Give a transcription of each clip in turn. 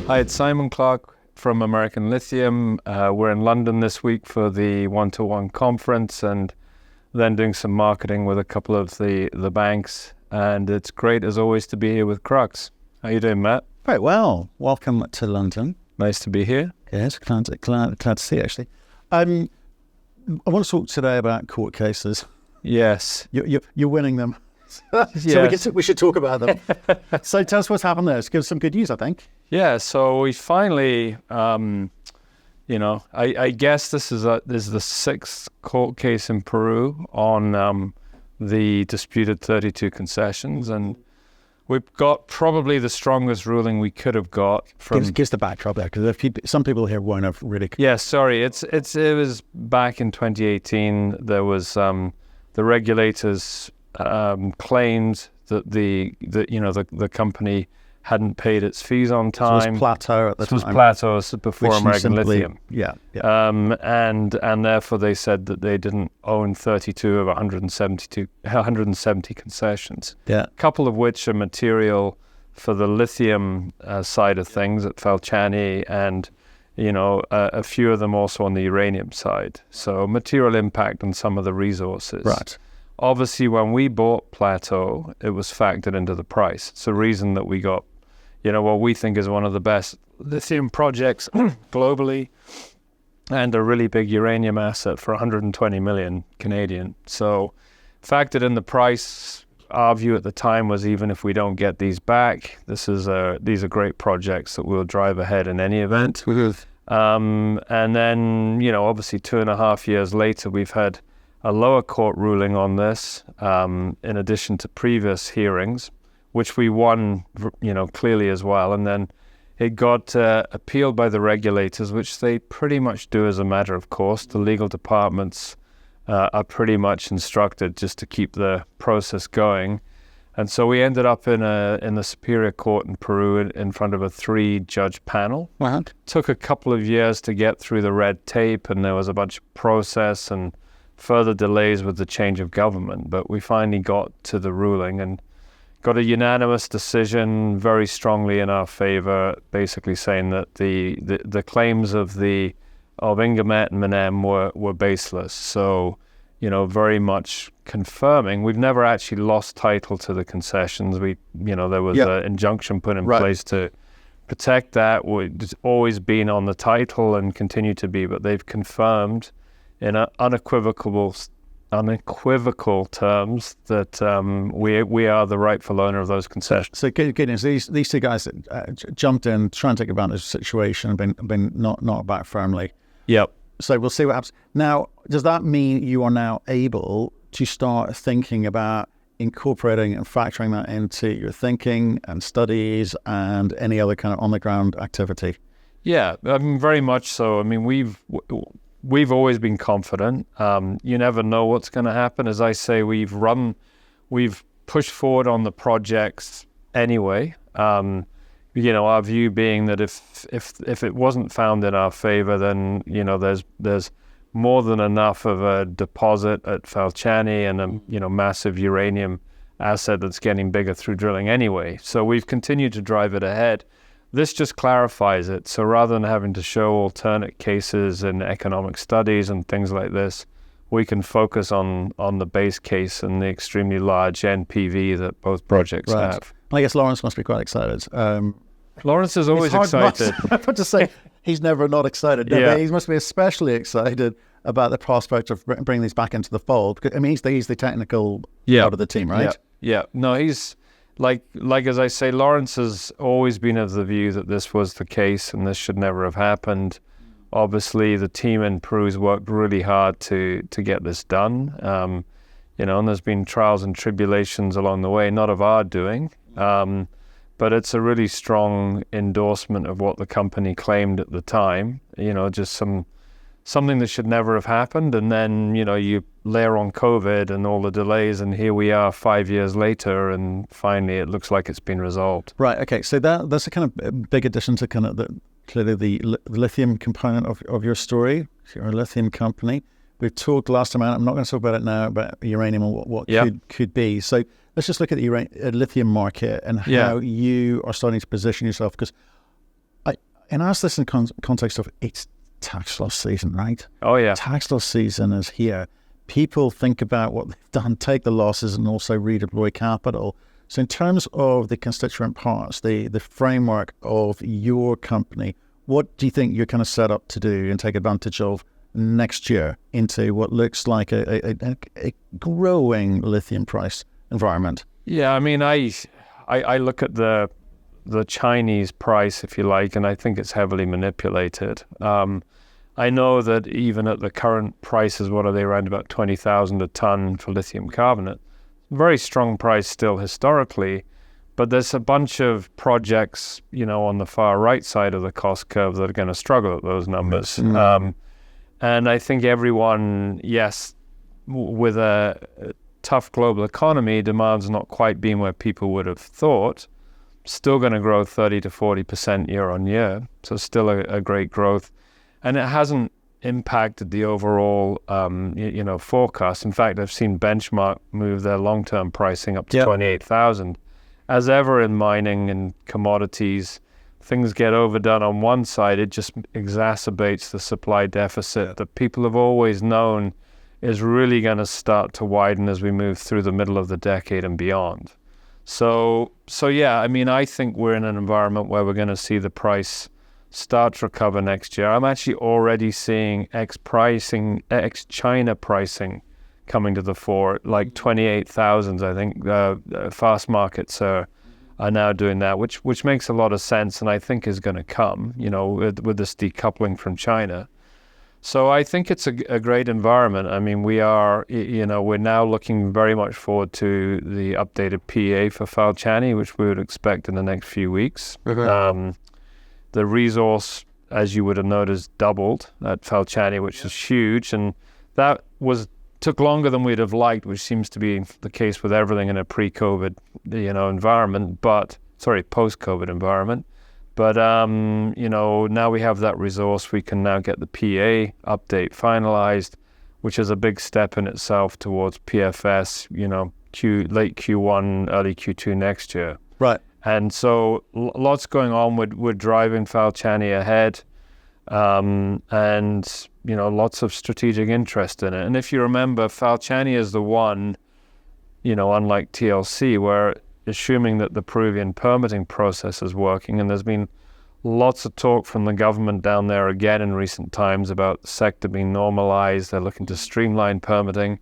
Hi, it's Simon Clarke from American Lithium. We're in London this week for the one-to-one conference and then doing some marketing with a couple of the banks. And it's great, as always, to be here with Crux. How you doing, Matt? Very well. Welcome to London. Nice to be here. Yes, glad to see you, actually. I want to talk today about court cases. Yes. You're winning them. Yes. So we should talk about them. So tell us what's happened there. It's give us some good news, I think. Yeah, so we finally, I guess this is the sixth court case in Peru on the disputed 32 concessions, and we've got probably the strongest ruling we could have got from... Give us the backdrop there, because some people here won't have really... Yeah, sorry, it was back in 2018. There was the regulators claimed that the company hadn't paid its fees on time. This was Plateau at the time. This was Plateau before American Lithium. Yeah. And therefore they said that they didn't own 32 of 170 concessions. Yeah. A couple of which are material for the lithium side of things at Falciani, and a few of them also on the uranium side. So material impact on some of the resources. Right. Obviously, when we bought Plateau, it was factored into the price. It's the reason that we got what we think is one of the best lithium projects globally, and a really big uranium asset for 120 million Canadian. So factored in the price, our view at the time was, even if we don't get these back, these are great projects that will drive ahead in any event. And then, obviously 2.5 years later, we've had a lower court ruling on this, in addition to previous hearings, which we won, clearly as well. And then it got appealed by the regulators, which they pretty much do as a matter of course. The legal departments are pretty much instructed just to keep the process going. And so we ended up in the Superior Court in Peru in front of a 3-judge panel. Wow. Took a couple of years to get through the red tape, and there was a bunch of process and further delays with the change of government. But we finally got to the ruling and got a unanimous decision very strongly in our favor, basically saying that the claims of Ingamet and Menem were baseless. So, very much confirming. We've never actually lost title to the concessions. There was an injunction put in place to protect that. It's always been on the title and continue to be, but they've confirmed in unequivocal terms that we are the rightful owner of those concessions. So good news. These two guys jumped in, trying to take advantage of the situation, and been knocked back firmly. Yep. So we'll see what happens. Now, does that mean you are now able to start thinking about incorporating and factoring that into your thinking and studies and any other kind of on-the-ground activity? Yeah, very much so. We've always been confident. You never know what's going to happen. As I say, we've pushed forward on the projects anyway. Our view being that if it wasn't found in our favor, then there's more than enough of a deposit at Falciani and a massive uranium asset that's getting bigger through drilling anyway. So we've continued to drive it ahead. This just clarifies it. So rather than having to show alternate cases and economic studies and things like this, we can focus on the base case and the extremely large NPV that both projects have. I guess Lawrence must be quite excited. Lawrence is always excited. I have to say, he's never not excited. No, Yeah. He must be especially excited about the prospect of bringing these back into the fold. He's the technical part of the team, right? Yeah. No, he's... Like as I say, Lawrence has always been of the view that this was the case and this should never have happened. Obviously, the team in Peru's worked really hard to get this done. And there's been trials and tribulations along the way, not of our doing, but it's a really strong endorsement of what the company claimed at the time. Just something that should never have happened. And then, you layer on COVID and all the delays, and here we are 5 years later, and finally it looks like it's been resolved. Right, okay. So that's a kind of big addition to kind of clearly the lithium component of your story. You're a lithium company. We've talked last time out, I'm not going to talk about it now, about uranium and what could be. So let's just look at the lithium market and how you are starting to position yourself, because and ask this in context of it's tax loss season, right? Oh, yeah. Tax loss season is here. People think about what they've done, take the losses, and also redeploy capital. So in terms of the constituent parts, the framework of your company, what do you think you're kind of set up to do and take advantage of next year into what looks like a growing lithium price environment? Yeah, I mean, I look at the Chinese price, if you like, and I think it's heavily manipulated. I know that even at the current prices, what are they, around about 20,000 a ton for lithium carbonate? Very strong price still historically, but there's a bunch of projects, on the far right side of the cost curve that are going to struggle at those numbers. And I think everyone, yes, with a tough global economy, demand's not quite been where people would have thought. Still going to grow 30 to 40% year on year. So still a great growth. And it hasn't impacted the overall, forecast. In fact, I've seen Benchmark move their long-term pricing up to 28,000. As ever in mining and commodities, things get overdone on one side, it just exacerbates the supply deficit that people have always known is really going to start to widen as we move through the middle of the decade and beyond. So yeah, I mean, I think we're in an environment where we're going to see the price start to recover next year. I'm actually already seeing ex-China pricing coming to the fore, like 28,000. I think fast markets are now doing that, which makes a lot of sense, and I think is going to come, with this decoupling from China. So I think it's a great environment. I mean, we're now looking very much forward to the updated PEA for Falciani, which we would expect in the next few weeks. Okay. The resource, as you would have noticed, doubled at Falciani, which is huge, and that took longer than we'd have liked, which seems to be the case with everything in a pre-COVID, environment, post-COVID environment. But, now we have that resource. We can now get the PEA update finalized, which is a big step in itself towards PFS, late Q1, early Q2 next year. Right. And so lots going on. We're driving Falciani ahead, and, lots of strategic interest in it. And if you remember, Falciani is the one, unlike TLC, where assuming that the Peruvian permitting process is working, and there's been lots of talk from the government down there again in recent times about the sector being normalized. They're looking to streamline permitting.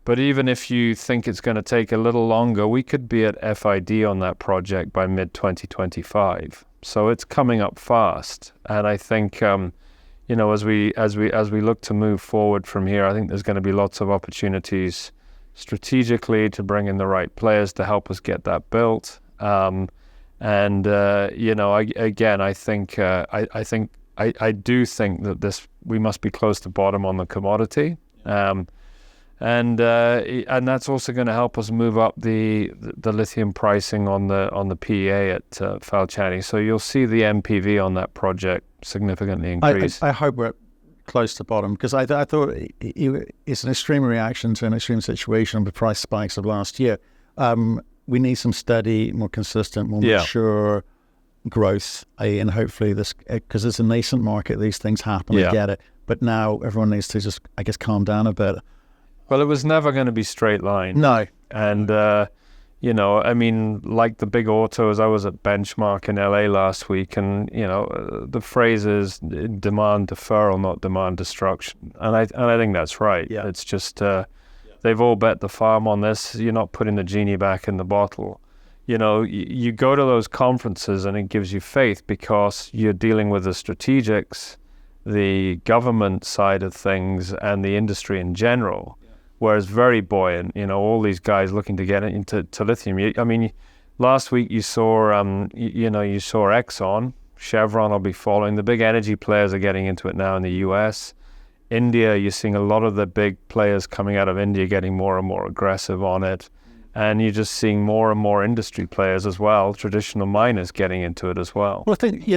But even if you think it's going to take a little longer, we could be at FID on that project by mid-2025. So it's coming up fast. And I think, as we look to move forward from here, I think there's going to be lots of opportunities strategically to bring in the right players to help us get that built. I do think that we must be close to bottom on the commodity. And that's also going to help us move up the lithium pricing on the PEA at Falciani. So you'll see the MPV on that project significantly increase. I hope we're close to bottom, because I thought it's an extreme reaction to an extreme situation with price spikes of last year. We need some steady, more consistent, more mature growth, and hopefully this, because it's a nascent market, these things happen. I get it, but now everyone needs to just, I guess, calm down a bit. Well, it was never going to be straight line. No. And, like the big autos, I was at Benchmark in LA last week, and, the phrase is demand deferral, not demand destruction. And I think that's right. Yeah. It's just, they've all bet the farm on this. You're not putting the genie back in the bottle. You go to those conferences and it gives you faith, because you're dealing with the strategics, the government side of things, and the industry in general. Where it's very buoyant, all these guys looking to get into lithium. Last week you saw, you saw Exxon, Chevron will be following. The big energy players are getting into it now in the US. India, you're seeing a lot of the big players coming out of India getting more and more aggressive on it. And you're just seeing more and more industry players as well, traditional miners getting into it as well. Well, I think,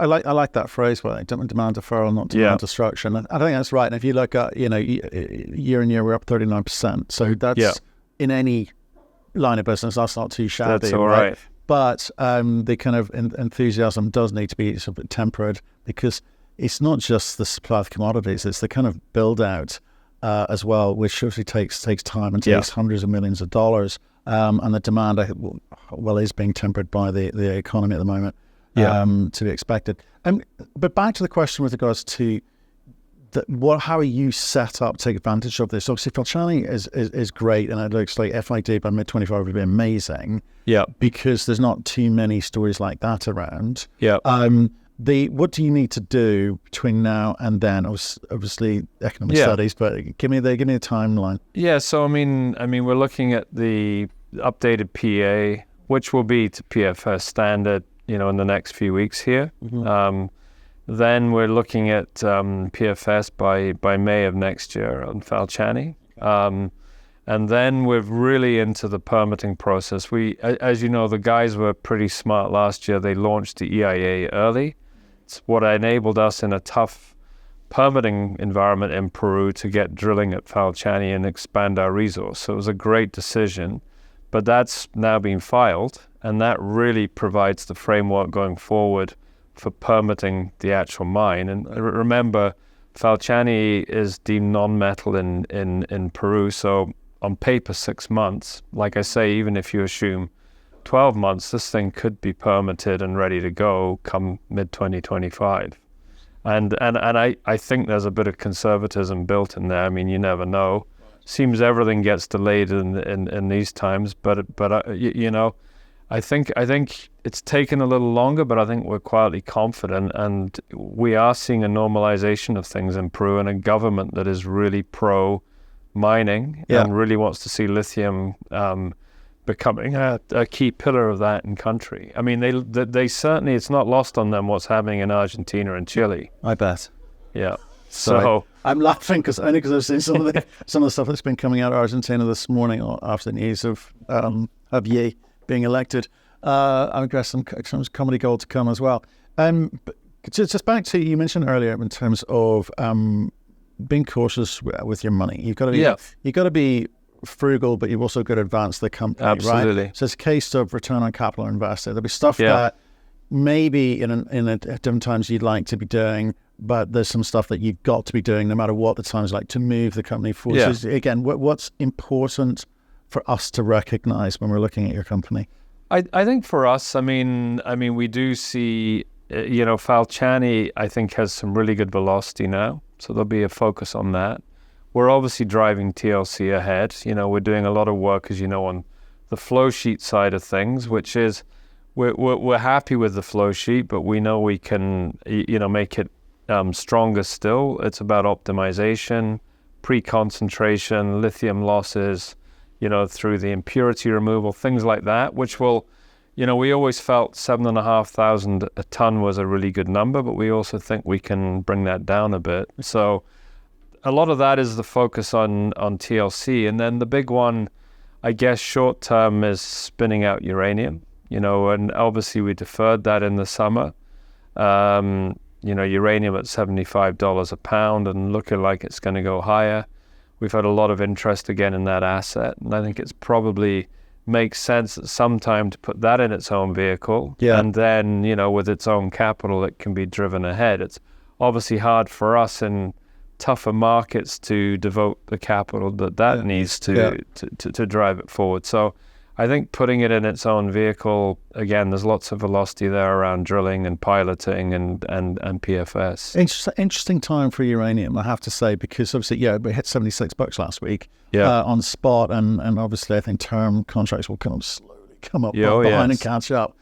I like that phrase, where demand deferral, not demand destruction. And I think that's right. And if you look at, year on year, we're up 39%. So that's in any line of business, that's not too shabby. That's all right. But the kind of enthusiasm does need to be sort of tempered, because it's not just the supply of commodities; it's the kind of build out as well, which obviously takes time and takes hundreds of millions of dollars. And the demand, is being tempered by the economy at the moment. To be expected. But back to the question with regards to how are you set up to take advantage of this? Obviously, Falciani is great, and it looks like FID by mid-25 would be amazing. Yeah, because there's not too many stories like that around. Yeah. What do you need to do between now and then? Obviously, economic studies, but give me the timeline. Yeah. So I mean, we're looking at the updated PA, which will be to PFS standard, in the next few weeks here. Mm-hmm. Then we're looking at PFS by May of next year on Falciani. And then we're really into the permitting process. As you know, the guys were pretty smart last year. They launched the EIA early. It's what enabled us in a tough permitting environment in Peru to get drilling at Falciani and expand our resource. So it was a great decision. But that's now been filed, and that really provides the framework going forward for permitting the actual mine. And remember, Falciani is deemed non-metal in Peru, so on paper 6 months. Like I say, even if you assume 12 months, this thing could be permitted and ready to go come mid-2025. And I think there's a bit of conservatism built in there. I mean, you never know. Seems everything gets delayed in these times, but I think it's taken a little longer, but I think we're quietly confident, and we are seeing a normalization of things in Peru, and a government that is really pro mining and really wants to see lithium becoming a key pillar of that in country. I mean, they certainly, it's not lost on them what's happening in Argentina and Chile. I bet. Yeah. So I'm laughing because I've seen some of the stuff that's been coming out of Argentina this morning after the news of Ye being elected. I guess some comedy gold to come as well. But just back to, you mentioned earlier in terms of being cautious with your money. You've got to be frugal, but you've also got to advance the company. Absolutely. Right? So it's a case of return on capital invested. There'll be stuff that maybe at different times you'd like to be doing, but there's some stuff that you've got to be doing no matter what the time's like to move the company forward. Yeah. So again, what's important for us to recognize when we're looking at your company? I think for us, I mean, we do see, Falciani, I think, has some really good velocity now. So there'll be a focus on that. We're obviously driving TLC ahead. We're doing a lot of work, as you know, on the flow sheet side of things, which is we're happy with the flow sheet, but we know we can, make it stronger still. It's about optimization, pre-concentration, lithium losses, through the impurity removal, things like that, which will, we always felt 7,500 a ton was a really good number, but we also think we can bring that down a bit. So a lot of that is the focus on TLC. And then the big one, I guess, short term is spinning out uranium, and obviously we deferred that in the summer. Uranium at $75 a pound and looking like it's going to go higher. We've had a lot of interest again in that asset, and I think it's probably makes sense at some time to put that in its own vehicle. Yeah. And then, with its own capital, it can be driven ahead. It's obviously hard for us in tougher markets to devote the capital that needs to drive it forward. So I think putting it in its own vehicle, again, there's lots of velocity there around drilling and piloting and PFS. Interesting time for uranium, I have to say, because obviously, we hit $76 last week on spot, and obviously I think term contracts will kind of slowly come up behind and catch up.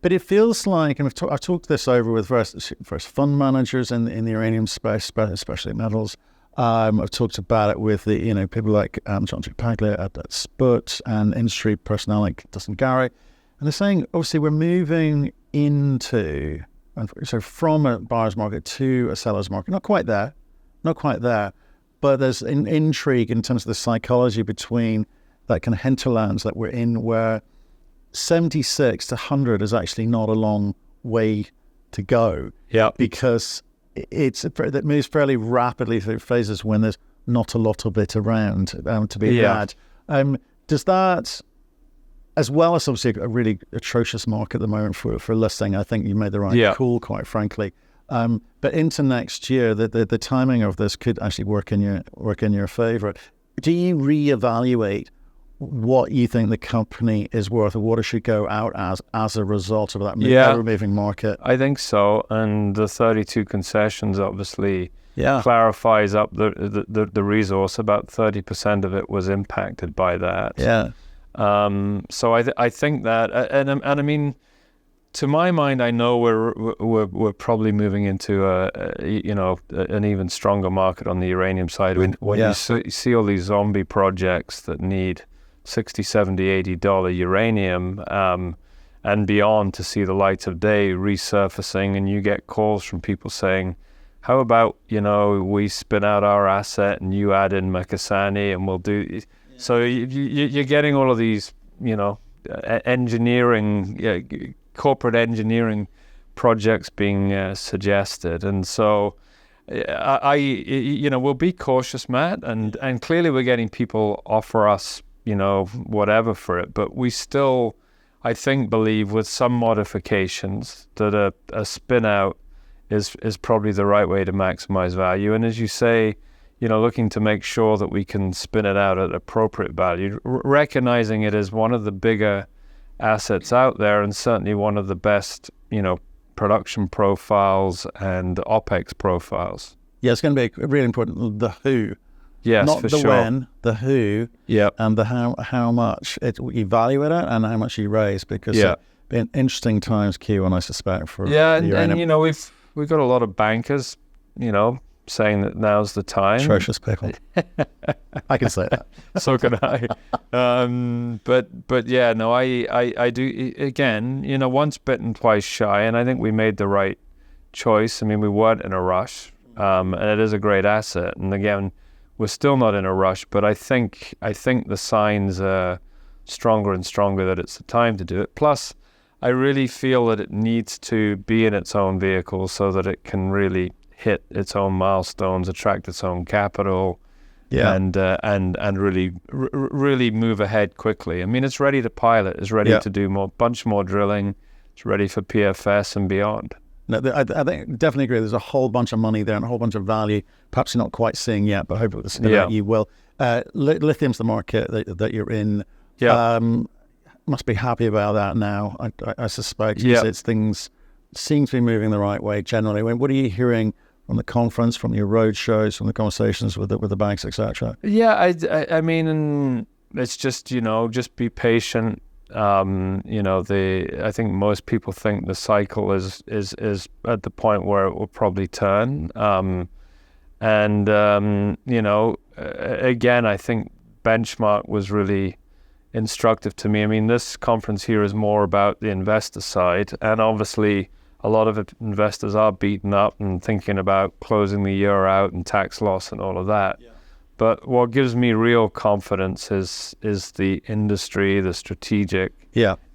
But it feels like, and I've talked this over with various fund managers in the uranium space, especially metals. I've talked about it with the people like John Paglia at Sput and industry personnel like Dustin Gary, and they're saying obviously we're moving into from a buyer's market to a seller's market. Not quite there, but there's an intrigue in terms of the psychology between that kind of hinterlands that we're in, where 76 to 100 is actually not a long way to go. Yeah, because that moves fairly rapidly through phases when there's not a lot of it around to be had. Does that as well as obviously a really atrocious market at the moment for listing. I think you made the right call, quite frankly. But into next year, the timing of this could actually work in your favor. Do you reevaluate what you think the company is worth, or what it should go out as a result of that ever-moving market? I think so. And the 32 concessions obviously clarifies up the resource. About 30% of it was impacted by that. Yeah. So I think that, and I mean, to my mind, I know we're probably moving into an even stronger market on the uranium side. When you see all these zombie projects that need $60, $70, $80 uranium and beyond to see the light of day resurfacing, and you get calls from people saying, how about, we spin out our asset and you add in Makasani and we'll do... So you're getting all of these, engineering, corporate engineering projects being suggested. And so we'll be cautious, Matt, and clearly we're getting people offer us, whatever for it. But we still, I think, believe with some modifications that a spin out is probably the right way to maximize value. And as you say, looking to make sure that we can spin it out at appropriate value, recognizing it as one of the bigger assets out there and certainly one of the best, production profiles and OPEX profiles. Yeah, it's going to be really important, the who. Yes, not for the sure. when, the who, and the how much you value it at and how much you raise, because it'll be an interesting times, Q, and I suspect for and we've got a lot of bankers, saying that now's the time. Atrocious people. I can say that. So can I. But yeah, no, I do. Again, once bitten, twice shy, and I think we made the right choice. I mean, we weren't in a rush, and it is a great asset. And again, we're still not in a rush, but I think the signs are stronger and stronger that it's the time to do it. Plus, I really feel that it needs to be in its own vehicle so that it can really hit its own milestones, attract its own capital, and really move ahead quickly. I mean, it's ready to pilot. It's ready to do bunch more drilling. It's ready for PFS and beyond. No, I think definitely agree. There's a whole bunch of money there and a whole bunch of value. Perhaps you're not quite seeing yet, but hopefully with the you will. Lithium's the market that you're in. Must be happy about that now, I suspect. It's things seem to be moving the right way generally. What are you hearing from the conference, from your road shows, from the conversations with the banks, etc.? Yeah, I mean, it's just just be patient. I think most people think the cycle is at the point where it will probably turn. Again, I think benchmark was really instructive to me. I mean, this conference here is more about the investor side, and obviously a lot of investors are beaten up and thinking about closing the year out and tax loss and all of that. But what gives me real confidence is the industry, the strategic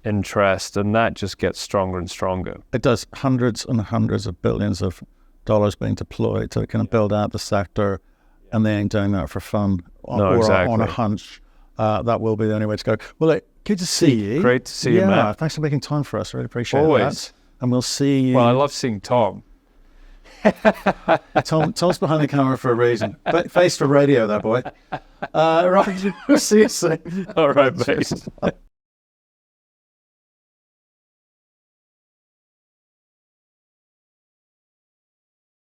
interest, and that just gets stronger and stronger. It does. Hundreds and hundreds of billions of dollars being deployed to kind of build out the sector, and they ain't doing that for fun on a hunch. That will be the only way to go. Well, good to see you. Great to see you, Matt. Thanks for making time for us. Really appreciate that. And we'll see you. Well, I love seeing Tom. Tom's behind the camera for a reason. Face for radio, that boy. Right, we'll see you soon. All right, mate.